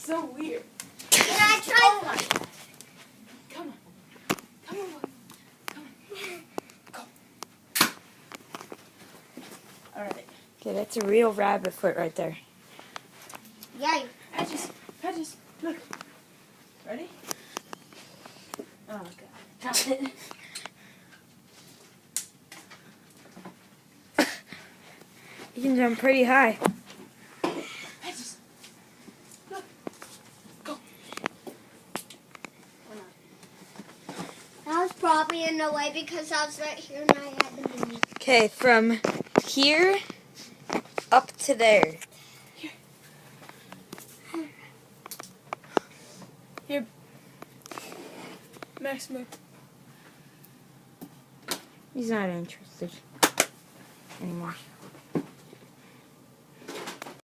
so weird. Can I try? Oh my God. Come on. Come on, boy. Come on. Go. Alright. Okay, that's a real rabbit foot right there. Yay. Patches, look. Ready? Oh, God. Drop it. You can jump pretty high. Patches. Look. Go. That was probably in the way because I was right here and I had to move. Okay, from here up to there. Here. Max, move. He's not interested anymore.